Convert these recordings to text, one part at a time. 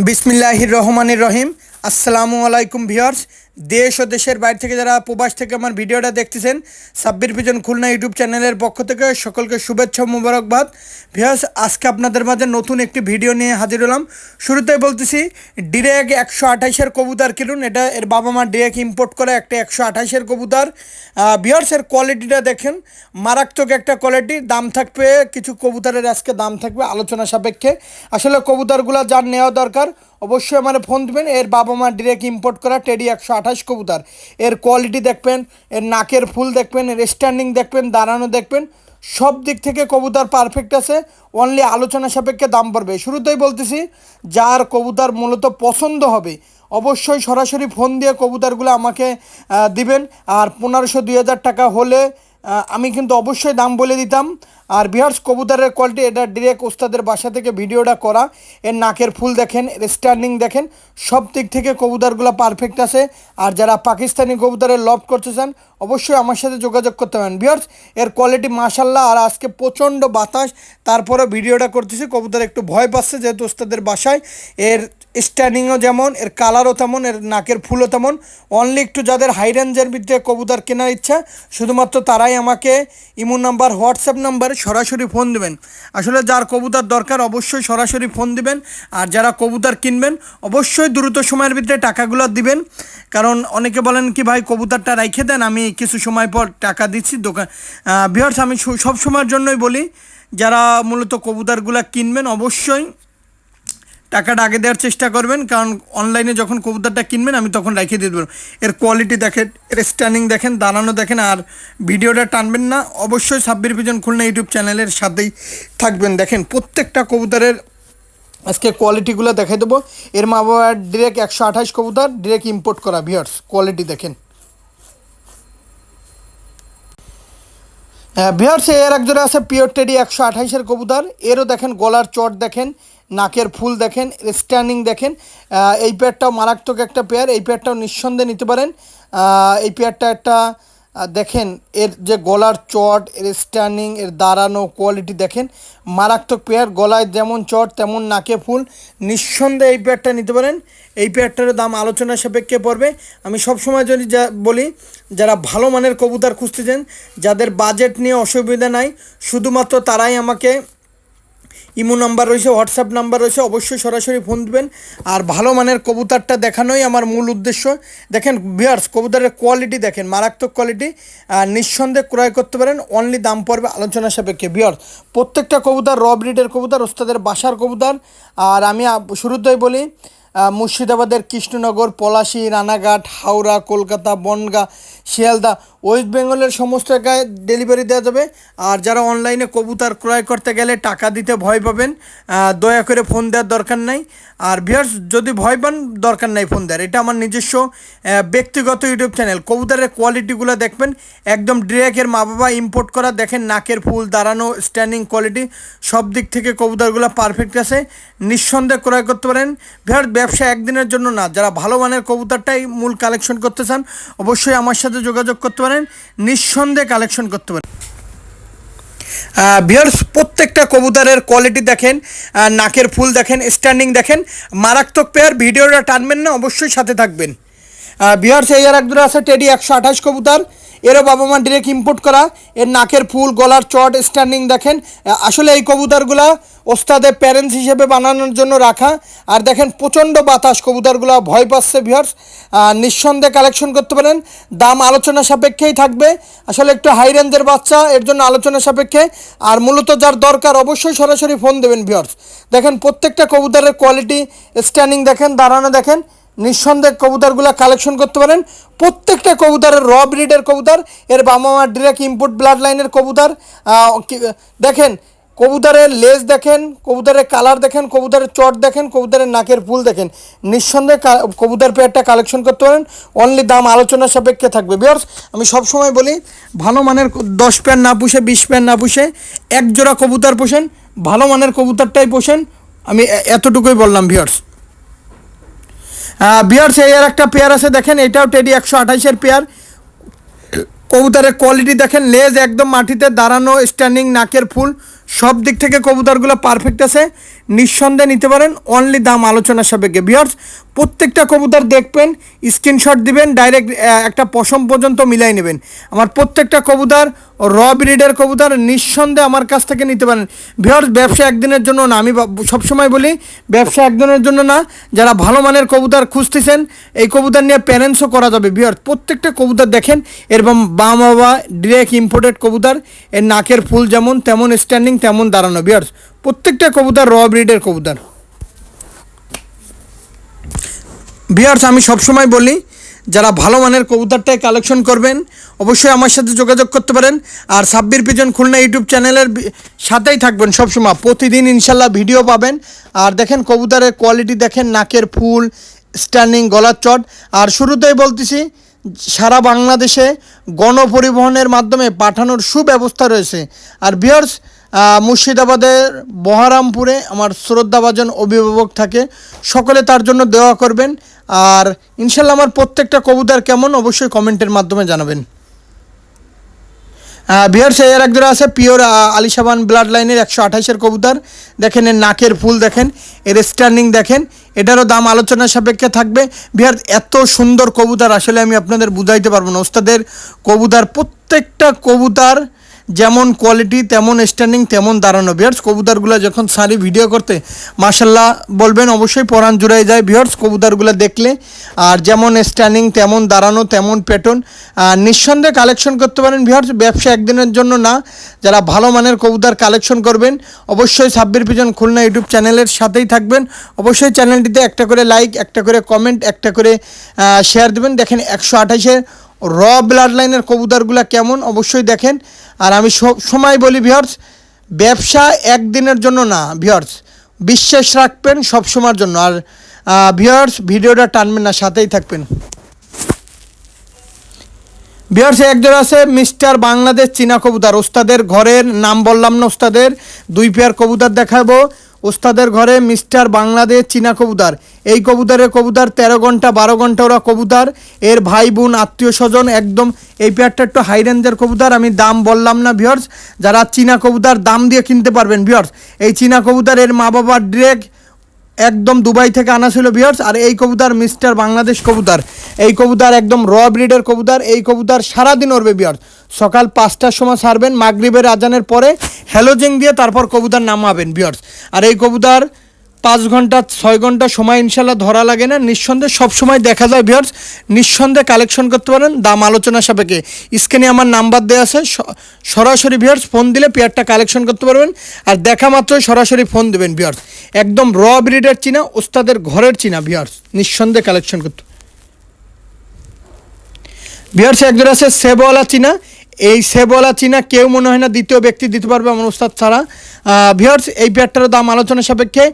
বিসমিল্লাহির রহমানির রহিম। আসসালামু আলাইকুম ভিউয়ার্স। দেশ ও দেশের বাইরে থেকে যারা প্রবাস থেকে আমার ভিডিওটা দেখতেছেন, সাব্বির পিজন খুলনা ইউটিউব চ্যানেলের পক্ষ থেকে সকলকে শুভেচ্ছা ও মোবারকবাদ। ভিউয়ার্স, আজকে আপনাদের মাঝে নতুন একটি ভিডিও নিয়ে হাজির হলাম। শুরুতেই বলতেছি, ডিরেক্ট 128-এর কবুতর কিনুন। এটা এর বাবা মা ডিরেক্ট ইম্পোর্ট করে একটা 128-এর কবুতর। ভিউয়ার্স, এর কোয়ালিটিটা দেখেন, মারাত্মক একটা কোয়ালিটি। দাম থাকবে কিছু কবুতরের, আজকে দাম থাকবে আলোচনা সাপেক্ষে। আসলে কবুতরগুলো যার নেওয়া দরকার অবশ্যই আমার ফোন দেবেন। এর বাবা মা ডিরেক্ট ইম্পোর্ট করা টেডি 128 কবুতর। এর কোয়ালিটি দেখবেন, এর নাকের ফুল দেখবেন, এর স্ট্যান্ডিং দেখবেন, দাঁড়ানো দেখবেন, সব দিক থেকে কবুতর পারফেক্ট আছে। অনলি আলোচনা সাপেক্ষে দাম পড়বে। শুরুতেই বলতেছি, যার কবুতর মূলত পছন্দ হবে অবশ্যই সরাসরি ফোন দিয়ে কবুতরগুলো আমাকে দিবেন। আর 1500-2000 টাকা হলে আমি কিন্তু অবশ্যই দাম বলে দিতাম। আর ভিউয়ার্স, কবুতরের কোয়ালিটি, এটা ডিরেক্ট ওস্তাদের বাসা থেকে ভিডিওটা করা। এর নাকের ফুল দেখেন, এর স্ট্যান্ডিং দেখেন, সব দিক থেকে কবুতরগুলো পারফেক্ট আছে। আর যারা পাকিস্তানি কবুতরের লভ করতে চান অবশ্যই আমার সাথে যোগাযোগ করতে পারেন। ভিউয়ার্স, এর কোয়ালিটি মাশাল্লাহ। আর আজকে প্রচণ্ড বাতাস, তারপরে ভিডিওটা করতেছি। কবুতর একটু ভয় পাচ্ছে যেহেতু ওস্তাদের বাসায়। এর স্ট্যান্ডিংও যেমন, এর কালারও তেমন, এর নাকের ফুলও তেমন। অনলি একটু যাদের হাই রেঞ্জের ভিতরে কবুতর কেনার ইচ্ছা, শুধুমাত্র তারাই আমাকে ইমো নাম্বার, হোয়াটসঅ্যাপ নাম্বারে সরাসরি ফোন দেবেন। আসলে যার কবুতর দরকার অবশ্যই সরাসরি ফোন দিবেন। আর যারা কবুতর কিনবেন অবশ্যই দ্রুত সময়ের ভিতরে টাকাগুলো দিবেন। কারণ অনেকে বলেন কি ভাই কবুতরটা রাইখে দেন, আমি কিছু সময় পর টাকা দিচ্ছি দোকান। ভিউয়ার্স, আমি সব সময়ের জন্যই বলি, যারা মূলত কবুতরগুলো কিনবেন অবশ্যই টাকাটা আগে দেওয়ার চেষ্টা করবেন। কারণ অনলাইনে যখন কবুতরটা কিনবেন আমি তখন রেখে দিয়ে দেবো। এর কোয়ালিটি দেখেন, এর স্ট্যান্ডিং দেখেন, দাঁড়ানো দেখেন। আর ভিডিওটা টানবেন না, অবশ্যই সাব্বির পিজন খুলনা ইউটিউব চ্যানেলের সাথেই থাকবেন। দেখেন প্রত্যেকটা কবুতরের আজকে কোয়ালিটিগুলো দেখে দেবো। এর মা বাবা ডিরেক্ট 128 কবুতর ডিরেক্ট ইম্পোর্ট করা। ভিউয়ার্স, কোয়ালিটি দেখেন। ভিউয়ার্স, এর এক জোড়া আছে পিওর টেডি 128-এর কবুতর। এরও দেখেন গলার চট দেখেন, নাকের ফুল দেখেন, স্ট্যান্ডিং দেখেন। এই পেয়ারটাও মারাত্মক একটা পেয়ার। এই পেয়ারটাও নিঃসন্দেহে নিতে পারেন। এই পেয়ারটা একটা দেখেন, এর যে গলার চট, এর স্ট্যান্ডিং, এর দাঁড়ানো কোয়ালিটি দেখেন, মারাত্মক পেয়ার। গলায় যেমন চট তেমন নাকে ফুল। নিঃসন্দেহে এই পেয়ারটা নিতে পারেন। এই পেয়ারটারও দাম আলোচনা সাপেক্ষে পড়বে। আমি সবসময় যদি বলি, যারা ভালো মানের কবুতর খুঁজতেছেন, যাদের বাজেট নিয়ে অসুবিধা নাই, শুধুমাত্র তারাই আমাকে ইমো নাম্বার রয়েছে, হোয়াটসঅ্যাপ নাম্বার রয়েছে, অবশ্যই সরাসরি ফোন দেবেন। আর ভালো মানের কবুতরটা দেখানোই আমার মূল উদ্দেশ্য। দেখেন ভিউয়ার্স, কবুতরের কোয়ালিটি দেখেন, মারাত্মক কোয়ালিটি। নিঃসন্দেহে ক্রয় করতে পারেন। অনলি দাম পড়বে আলোচনা সাপেক্ষে। ভিউয়ার্স, প্রত্যেকটা কবুতর র ব্রিডের কবুতর, ওস্তাদের বাসার কবুতর। আর আমি শুরুতেই বলি, মুর্শিদাবাদের কৃষ্ণনগর, পলাশী, রানাঘাট, হাওড়া, কলকাতা, বনগাঁ, শিয়ালদা, ওয়েস্ট বেঙ্গলের সমস্ত জায়গায় ডেলিভারি দেওয়া যাবে। আর যারা অনলাইনে কবুতর ক্রয় করতে গেলে টাকা দিতে ভয় পাবেন, দয়া করে ফোন দেওয়ার দরকার নাই। আর ভিউয়ার্স, যদি ভয় পান দরকার নাই ফোন দেওয়ার। এটা আমার নিজস্ব ব্যক্তিগত ইউটিউব চ্যানেল। কবুতরের কোয়ালিটিগুলো দেখবেন, একদম ডিরেক্টের মা বাবা ইম্পোর্ট করা। দেখেন নাকের ফুল, দাঁড়ানো, স্ট্যান্ডিং কোয়ালিটি, সব দিক থেকে কবুতরগুলো পারফেক্ট আছে। নিঃসন্দেহে ক্রয় করতে পারেন। ভিউয়ার্স, ব্যবসা একদিনের জন্য না। যারা ভালো মানের কবুতরটাই মূল কালেকশন করতে চান অবশ্যই আমার সাথে যোগাযোগ করতে পারেন। নিঃসন্দেহে কালেকশন করতে পারেন। ভিউয়ার্স, প্রত্যেকটা কবুতরের কোয়ালিটি দেখেন, নাকের ফুল দেখেন, স্ট্যান্ডিং দেখেন, মারাত্মক পেয়ার। ভিডিওটা টানবেন না, অবশ্যই সাথে থাকবেন। ভিউয়ার্স, এই আর এক দুটো আছে টেডি 128 কবুতর। এরও বাবা মা ডিরেক্ট ইম্পোর্ট করা। এর নাকের ফুল, গলার চট, স্ট্যান্ডিং দেখেন। আসলে এই কবুতরগুলো ওস্তাদের প্যারেন্টস হিসেবে বানানোর জন্য রাখা। আর দেখেন প্রচণ্ড বাতাস, কবুতরগুলো ভয় পাচ্ছে। ভিউয়ার্স, নিঃসন্দেহে কালেকশন করতে পারেন। দাম আলোচনা সাপেক্ষেই থাকবে। আসলে একটু হাই রেঞ্জের বাচ্চা, এর জন্য আলোচনা সাপেক্ষে। আর মূলত যার দরকার অবশ্যই সরাসরি ফোন দেবেন। ভিউয়ার্স, দেখেন প্রত্যেকটা কবুতরের কোয়ালিটি, স্ট্যান্ডিং দেখেন, দাঁড়ানো দেখেন। নিঃসন্দেহে কবুতরগুলো কালেকশন করতে পারেন। প্রত্যেকটা কবুতরের র ব্রিডের কবুতর। এর বাবা মা ডিরেক্ট ইম্পোর্ট ব্লাড লাইনের কবুতর। দেখেন কবুতরের লেজ দেখেন, কবুতরের কালার দেখেন, কবুতরের চট দেখেন, কবুতরের নাকের ফুল দেখেন। নিঃসন্দেহে কবুতর পেয়ারটা কালেকশন করতে পারেন। অনলি দাম আলোচনা সাপেক্ষে থাকবে। ভিউয়ার্স, আমি সবসময় বলি, ভালো মানের 10 পেয়ার না পুষে, 20 পেয়ার না পুষে, এক জোড়া কবুতর পোষেন, ভালো মানের কবুতরটাই পোষেন। আমি এতটুকুই বললাম। ভিউয়ার্স, ভিউয়ার্স, এই আর একটা পেয়ার আছে দেখেন, এটাও টেডি 128-এর পেয়ার। কবুতরের কোয়ালিটি দেখেন, লেজ একদম মাটিতে, দাঁড়ানো, স্ট্যান্ডিং, নাকের ফুল, সব দিক থেকে কবুতরগুলো পারফেক্ট আছে, নিঃসন্দেহে নিতে পারেন, অনলি দাম আলোচনা সাপেক্ষে। ভিউয়ার্স প্রত্যেকটা কবুতর দেখবেন, স্ক্রিনশট দিবেন, ডাইরেক্ট একটা পশম পর্যন্ত মিলাই নেবেন। আমার প্রত্যেকটা কবুতর র ব্রিডের কবুতর, নিঃসন্দেহে আমার কাছ থেকে নিতে পারেন। ভিউয়ার্স ব্যবসা একদিনের জন্য না, আমি সবসময় বলি ব্যবসা একদিনের জন্য না। যারা ভালো মানের কবুতর খুঁজতেছেন, এই কবুতর নিয়ে প্যারেন্টসও করা যাবে। ভিউয়ার্স প্রত্যেকটা কবুতর দেখেন, এরকম বাবা ডিরেক্ট ইম্পোর্টেড কবুতর, এর নাকের ফুল যেমন তেমন স্ট্যান্ডিং তেমন দাঁড়ানো। ভিউয়ার্স প্রত্যেকটা কবুতর র ব্রিডের কবুতর। ভিউয়ার্স আমি সবসময় বলি যারা ভালো মানের কবুতরটাই কালেকশন করবেন অবশ্যই আমার সাথে যোগাযোগ করতে পারেন। আর সাব্বির পিজন খুলনা ইউটিউব চ্যানেলের সাথেই থাকবেন সবসময়, প্রতিদিন ইনশাল্লাহ ভিডিও পাবেন। আর দেখেন কবুতরের কোয়ালিটি দেখেন, নাকের ফুল, স্ট্যান্ডিং, গলার চট। আর শুরুতেই বলতেছি সারা বাংলাদেশে গণপরিবহনের মাধ্যমে পাঠানোর সুব্যবস্থা রয়েছে। আর ভিউয়ার্স মুর্শিদাবাদের বহরমপুরে আমার শ্রদ্ধাভাজন অভিভাবক থাকে, সকলে তার জন্য দোয়া করবেন। আর ইনশাল্লাহ আমার প্রত্যেকটা কবুতর কেমন অবশ্যই কমেন্টের মাধ্যমে জানাবেন। ভিউয়ার্স এর এক জোড়া আছে পিওর আলিশাবান ব্লাড লাইনের 128-এর কবুতর। দেখেন এর নাকের ফুল দেখেন, এর স্ট্যান্ডিং দেখেন, এটারও দাম আলোচনা সাপেক্ষে থাকবে। ভিউয়ার্স এত সুন্দর কবুতর আসলে আমি আপনাদের বুঝাইতে পারবো না। ওস্তাদের কবুতর প্রত্যেকটা কবুতর যেমন কোয়ালিটি তেমন স্ট্যান্ডিং তেমন দাঁড়ানো। ভিউয়ার্স কবুতরগুলো যখন সারি ভিডিও করতে মাশাল্লাহ বলবেন, অবশ্যই পরাণ জুড়াই যায় ভিউয়ার্স কবুতরগুলো দেখলে। আর যেমন স্ট্যান্ডিং তেমন দাঁড়ানো তেমন প্যাটার্ন, নিঃসন্দেহে কালেকশন করতে পারেন। ভিউয়ার্স ব্যবসা একদিনের জন্য না, যারা ভালো মানের কবুতর কালেকশন করবেন অবশ্যই সাব্বির পিজন খুলনা ইউটিউব চ্যানেলের সাথেই থাকবেন। অবশ্যই চ্যানেলটিতে একটা করে লাইক, একটা করে কমেন্ট, একটা করে শেয়ার দেবেন। দেখেন 128-এর র ব্লাড লাইনের কবুতরগুলো কেমন অবশ্যই দেখেন। আর আমি সব সময় বলি ভিউয়ার্স ব্যবসা একদিনের জন্য না, ভিউয়ার্স বিশ্বাস রাখবেন সব সময়ের জন্য। আর ভিউয়ার্স ভিডিওটা টানবেন না, সাথেই থাকবেন। ভিউয়ার্স এক জোড়া আছে মিস্টার বাংলাদেশ চীনা কবুতর। ওস্তাদের ঘরের নাম বললাম না, ওস্তাদের 2 পেয়ার কবুতর দেখাবো। ওস্তাদের ঘরে মিস্টার বাংলাদেশ চীনা কবুতর। এই কবুতরের কবুতর 13 ঘন্টা 12 ঘন্টা ওরা কবুতর, এর ভাই বোন আত্মীয় স্বজন একদম। এই পেয়ারটা একটু হাই রেঞ্জের কবুতর, আমি দাম বললাম না ভিউয়ার্স, যারা চীনা কবুতর দাম দিয়ে কিনতে পারবেন। ভিউয়ার্স এই চীনা কবুতর এর মা বাবা ডিরেক্ট একদম দুবাই থেকে আনা ছিল ভিউয়ার্স। আর এই কবুতর মিস্টার বাংলাদেশ কবুতর, এই কবুতর একদম র ব্রিডের কবুতর। এই কবুতর সারাদিন উড়বে ভিউয়ার্স, সকাল 5টার সময় ছাড়বেন, মাগরিবের আজানের পরে হ্যালোজিং দিয়ে তারপর কবুতর নামাবেন ভিউয়ার্স। আর এই কবুতর 5 ঘন্টা 6 ঘন্টা সময় ইনশাল্লাহ ধরা লাগে না, নিঃসন্দেহে সব সময় দেখা যায় ভিউয়ার্স। নিঃসন্দেহে কালেকশন করতে পারেন, দাম আলোচনা সাপেক্ষে। স্ক্রিনে আমার নাম্বার দেওয়া আছে, সরাসরি ভিউয়ার্স ফোন দিলে পেয়ারটা কালেকশন করতে পারবেন। আর দেখা মাত্রই সরাসরি ফোন দেবেন ভিউয়ার্স। একদম র ব্রিডের চীনা, ওস্তাদের ঘরের চীনা ভিউয়ার্স, নিঃসন্দেহে কালেকশন করতে। ভিউয়ার্স একজন আছে সেবওয়ালা চীনা। এই সেবওয়ালা চীনা কেউ মনে হয় না দ্বিতীয় ব্যক্তি দিতে পারবে আমার ওস্তাদ ছাড়া। ভিউয়ার্স এই পেয়ারটার দাম আলোচনা সাপেক্ষে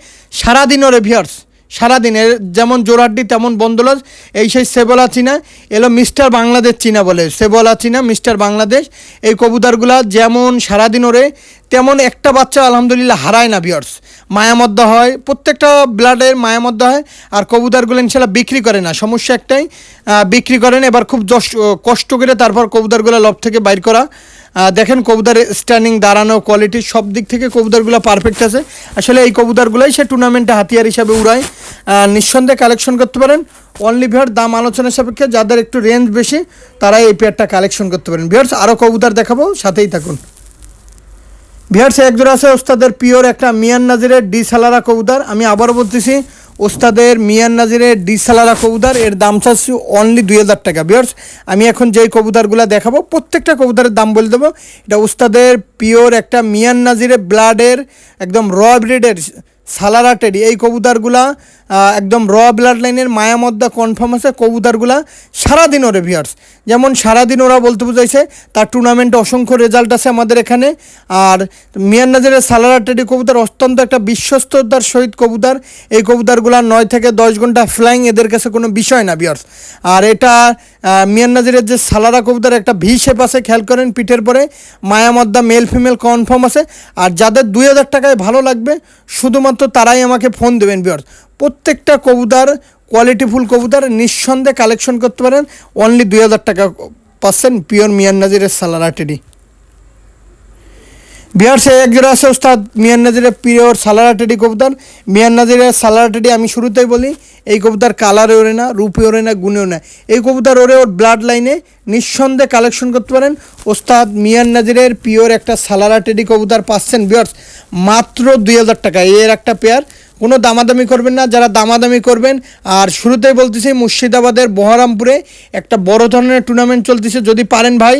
সারাদিন ওরে ভিউয়ার্স, সারাদিনের যেমন জোড়াড্ডি তেমন বন্দোলজ। এই সেই সেবওয়ালা চীনা এলো মিস্টার বাংলাদেশ চীনা বলে, সেবওয়ালা চীনা মিস্টার বাংলাদেশ। এই কবুতরগুলা যেমন সারাদিন ওরে তেমন একটা বাচ্চা আলহামদুলিল্লাহ হারায় না ভিউয়ার্স, মায়ামদ্দা হয়, প্রত্যেকটা ব্লাডের মায়ামদ্দা হয়। আর কবুতরগুলো ইনশাল্লাহ বিক্রি করে না, সমস্যা একটাই বিক্রি করেন। এবার খুব কষ্ট করে তারপর কবুতরগুলো লব থেকে বাইর করা। দেখেন কবুতরের স্ট্যান্ডিং দাঁড়ানো কোয়ালিটি সব দিক থেকে কবুতরগুলো পারফেক্ট আছে। আসলে এই কবুতরগুলোই সে টুর্নামেন্টে হাতিয়ার হিসাবে উড়ায়। নিঃসন্দেহে কালেকশন করতে পারেন। অনলি ভিউয়ার দাম আলোচনার সাপেক্ষে যাদের একটু রেঞ্জ বেশি তারা এই পেয়ারটা কালেকশন করতে পারেন। ভিউয়ার্স আরও কবুতর দেখাবো, সাথেই থাকুন। ভিউয়ার্স এক জোড়া আছে ওস্তাদের পিওর একটা মিয়ান নাজিরের ডি সালারা কবুতর। আমি আবারও বলতেছি ওস্তাদের মিয়ান নাজিরের ডি সালারা কবুতর, এর দাম চাচ্ছি অনলি 2000 টাকা। ভিউয়ার্স আমি এখন যেই কবুতরগুলো দেখাবো প্রত্যেকটা কবুতরের দাম বলে দেবো। এটা ওস্তাদের পিওর একটা মিয়ান নাজিরের ব্লাডের একদম র ব্রিডের সালারা টেডি। এই কবুতরগুলা একদম র ব্লাড লাইনের মায়ামদ্দা কনফার্ম আছে। কবুতরগুলা সারাদিন ওরে ভিউয়ার্স, যেমন সারাদিন ওরা বলতে বুঝাইছে তার টুর্নামেন্টে অসংখ্য রেজাল্ট আছে আমাদের এখানে। আর মিয়ান নাজিরের সালারা টেডি কবুতর অত্যন্ত একটা বিশ্বস্ততার সহিত কবুতর। এই কবুতরগুলা 9 থেকে 10 ঘন্টা ফ্লাইং এদের কাছে কোনো বিষয় না ভিউয়ার্স। আর এটা মিয়ান নাজিরের যে সালারা কবুতর একটা ভি শেপ আছে, খেয়াল করেন পিঠের পরে মায়ামদ্দা মেল ফিমেল কনফার্ম আছে। আর যাদের 2000 টাকায় ভালো লাগবে শুধুমাত্র তারাই আমাকে ফোন দেবেন ভিউয়ার্স। প্রত্যেকটা কবুতর কোয়ালিটিফুল কবুতর, নিঃসন্দেহে কালেকশন করতে পারেন। অনলি 2000 টাকা পাচ্ছেন পিওর মিয়ান নাজিরের সালারা টেডি। বিহার সে এক জোড়া আছে ওস্তাদ মিয়ান নাজিরের পিওর সালারা টেডি কবুতর। মিয়ান নাজিরের সালারা টেডি আমি শুরুতেই বলি এই কবুতর কালারে ওরে না, রূপে ওরে না, গুণেও না। এই কবুতর ওরে ওর ব্লাড লাইনে নিঃসন্দেহে কালেকশন করতে পারেন। ওস্তাদ মিয়ান নাজিরের পিওর একটা সালারা টেডি কবুতর পাচ্ছেন বিয়ার্স মাত্র 2000 টাকা। এর একটা পেয়ার, কোনো দামাদামি করবেন না। যারা দামাদামি করবেন, আর শুরুতেই বলতেছি মুর্শিদাবাদের বহরমপুরে একটা বড় ধরনের টুর্নামেন্ট চলতেছে, যদি পারেন ভাই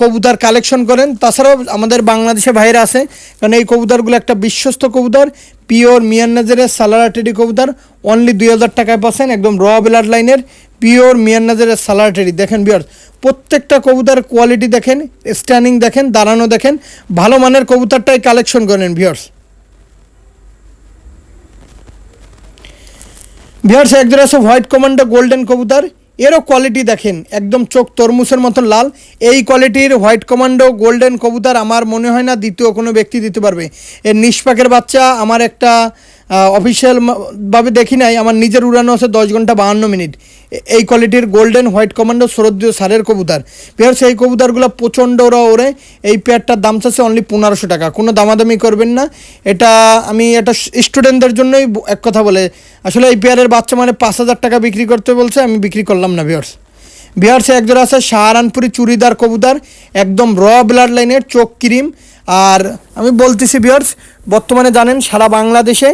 কবুতর কালেকশন করেন। তাছাড়াও আমাদের বাংলাদেশে ভাইরা আছে, কারণ এই কবুতরগুলো একটা বিশ্বস্ত কবুতর, পিওর মিয়ান নাজিরের সালারা টেডি কবুতর অনলি 2000 টাকায় পাচ্ছেন, একদম র ব্লাড লাইনের পিওর মিয়ান নাজিরের সালারা টেডি। দেখেন বিয়ার প্রত্যেকটা কবুতর কোয়ালিটি দেখেন, স্ট্যান্ডিং দেখেন, দাঁড়ানো দেখেন, ভালো মানের কবুতরটাই কালেকশন করেন ভিউয়ার্স। ভিউয়ার্স এক জোড়া আছে হোয়াইট কমান্ডো গোল্ডেন কবুতর, এরও কোয়ালিটি দেখেন একদম চোখ তরমুজের মতন লাল। এই কোয়ালিটির হোয়াইট কমান্ডো গোল্ডেন কবুতর আমার মনে হয় না দ্বিতীয় কোনো ব্যক্তি দিতে পারবে। এর নিষ্পাকের বাচ্চা আমার একটা অফিসিয়ালভাবে দেখি নাই, আমার নিজের উড়ানো আছে 10 ঘন্টা 52 মিনিট। এই কোয়ালিটির গোল্ডেন হোয়াইট কমান্ডো শ্রদ্ধীয় সারের কবুতর। পেয়ার সেই কবুতরগুলো প্রচণ্ড ওরে। এই পেয়ারটার দাম চাচ্ছে অনলি 1500 টাকা, কোনো দামাদামি করবেন না। এটা স্টুডেন্টদের জন্যই এক কথা বলে, আসলে এই পেয়ারের বাচ্চা মানে 5000 টাকা বিক্রি করতে বলছে, আমি বিক্রি করলাম না ভিউয়ার্স। ভিউয়ার্সে এক জোড়া আছে সাহারানপুরি চুড়িদার কবুতর, একদম র ব্লাড লাইনের, চোখ ক্রিম। আর আমি বলতেছি ভিউয়ার্স বর্তমানে জানেন সারা বাংলাদেশে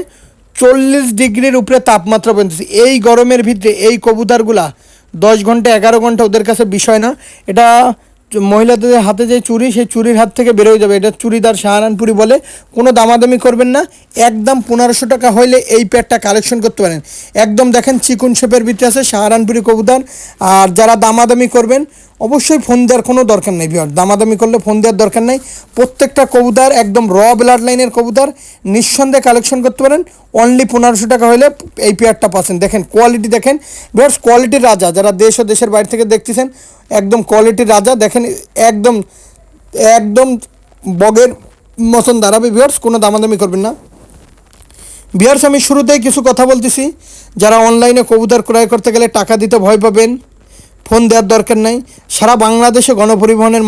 40 ডিগ্রির উপরে তাপমাত্রা পৌঁছেছে। এই গরমের ভিতরে এই কবুতরগুলা 10 ঘন্টা 11 ঘন্টা ওদের কাছে বিষয় না। এটা মহিলাদের হাতে যে চুড়ি, সেই চুরির হাত থেকে বেরোয় যাবে। এটা চুড়িদার সাহারানপুরি বলে, কোনো দামাদামি করবেন না। একদম 1500 টাকা হইলে এই পেয়ারটা কালেকশন করতে পারেন। একদম দেখেন চিকুন শেপের ভিতরে আছে সাহারানপুরি কবুতর। আর যারা দামাদামি করবেন অবশ্যই ফোন দেওয়ার কোনো দরকার নেই ভিউয়ার, দামাদামি করলে ফোন দেওয়ার দরকার নেই। প্রত্যেকটা কবুতর একদম র ব্লাড লাইনের কবুতর, নিঃসন্দেহে কালেকশন করতে পারেন। অনলি 1500 টাকা হলে এই পেয়ারটা পাচ্ছেন। দেখেন কোয়ালিটি দেখেন ভিউয়ার্স, কোয়ালিটির রাজা। যারা দেশ ও দেশের বাইরে থেকে দেখতেছেন একদম কোয়ালিটির রাজা। দেখেন একদম একদম বগের মতন দাঁড়াবে ভিউয়ার্স, কোনো দামাদামি করবেন না। ভিউয়ার্স আমি শুরুতেই কিছু কথা বলতেছি, যারা অনলাইনে কবুতর ক্রয় করতে গেলে টাকা দিতে ভয় পাবেন, ফোন দেওয়ার দরকার নাই। সারা বাংলাদেশে গণপরিবহনের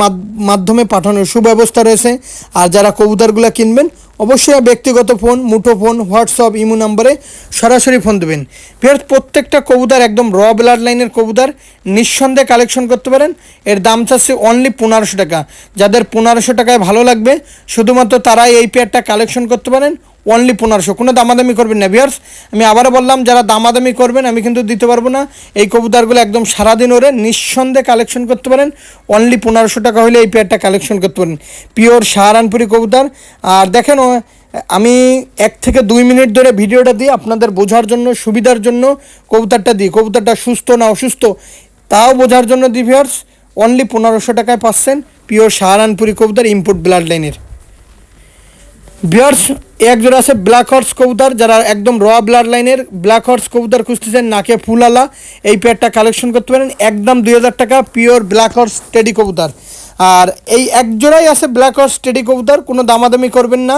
মাধ্যমে পাঠানোর সুব্যবস্থা রয়েছে। আর যারা কবুতরগুলো কিনবেন অবশ্যই ব্যক্তিগত ফোন, মুঠোফোন, হোয়াটসঅ্যাপ, ইমো নাম্বারে সরাসরি ফোন দেবেন। ফের প্রত্যেকটা কবুতর একদম র ব্লাড লাইনের কবুতর, নিঃসন্দেহে কালেকশন করতে পারেন। এর দাম চাচ্ছে অনলি 1500 টাকা। যাদের 1500 টাকায় ভালো লাগবে শুধুমাত্র তারাই এই পেয়ারটা কালেকশন করতে পারেন। অনলি 1500, কোনো দামাদামি করবেন না ভিউয়ার্স। আমি আবারও বললাম যারা দামাদামি করবেন আমি কিন্তু দিতে পারবো না। এই কবুতরগুলো একদম সারাদিন ওরে নিঃসন্দেহে কালেকশন করতে পারেন। অনলি 1500 টাকা হলে এই পেয়ারটা কালেকশন করতে পারেন, পিওর সাহারানপুরি কবুতর। আর দেখেন আমি 1 থেকে 2 মিনিট ধরে ভিডিওটা দিই আপনাদের বোঝার জন্য, সুবিধার জন্য কবুতরটা দিই। কবুতরটা সুস্থ না অসুস্থ তাও বোঝার জন্য দিই ভিউয়ার্স। অনলি 1500 টাকায় পাচ্ছেন পিওর সাহারানপুরি কবুতর, ইম্পোর্ট ব্লাড লাইনের। ভিউয়ার্স এক জোড়া আছে ব্ল্যাক হর্স কবুতর, যারা একদম র ব্লাড লাইনের ব্ল্যাক হর্স কবুতর খুঁজতেছেন, নাকে ফুলালা, এই পেয়ারটা কালেকশন করতে পারেন। একদম 2000 টাকা পিওর ব্ল্যাক হর্স টেডি কবুতর। আর এই এক জোড়াই আছে ব্ল্যাক হর্স টেডি কবুতর, কোনো দামাদামি করবেন না।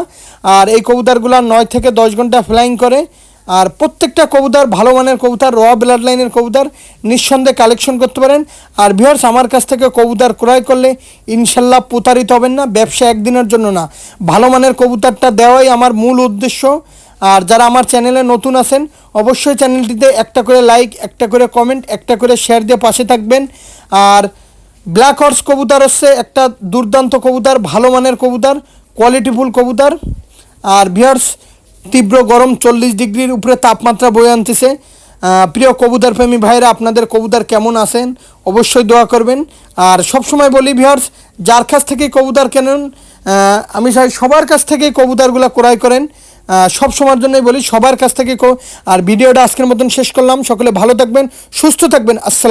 আর এই কবুতরগুলো 9 থেকে 10 ঘন্টা ফ্লাইং করে। আর প্রত্যেকটা কবুতর ভালো মানের কবুতর, র ব্লাড লাইনের কবুতর, নিঃসন্দেহে কালেকশন করতে পারেন। আর ভিউয়ার্স আমার কাছ থেকে কবুতর ক্রয় করলে ইনশাল্লাহ প্রতারিত হবেন না। ব্যবসা একদিনের জন্য না, ভালো মানের কবুতরটা দেওয়াই আমার মূল উদ্দেশ্য। আর যারা আমার চ্যানেলে নতুন আছেন অবশ্যই চ্যানেলটিতে একটা করে লাইক, একটা করে কমেন্ট, একটা করে শেয়ার দিয়ে পাশে থাকবেন। আর ব্ল্যাক হর্স কবুতর হচ্ছে একটা দুর্দান্ত কবুতর, ভালো মানের কবুতর, কোয়ালিটিফুল কবুতর। আর ভিউয়ার্স তীব্র গরম 40 ডিগ্রির উপরে তাপমাত্রা বয়ে আনতেছে। প্রিয় কবুতর প্রেমী ভাইরা, আপনাদের কবুতর কেমন আছেন অবশ্যই দোয়া করবেন। আর সবসময় বলি ভিউয়ার্স যার কাছ থেকেই কবুতর কেনেন আমি চাই সবার কাছ থেকেই কবুতরগুলো ক্রয় করেন। সব সময়ের জন্যই বলি সবার কাছ থেকে। আর ভিডিওটা আজকের মতন শেষ করলাম। সকলে ভালো থাকবেন, সুস্থ থাকবেন। আসসালাম।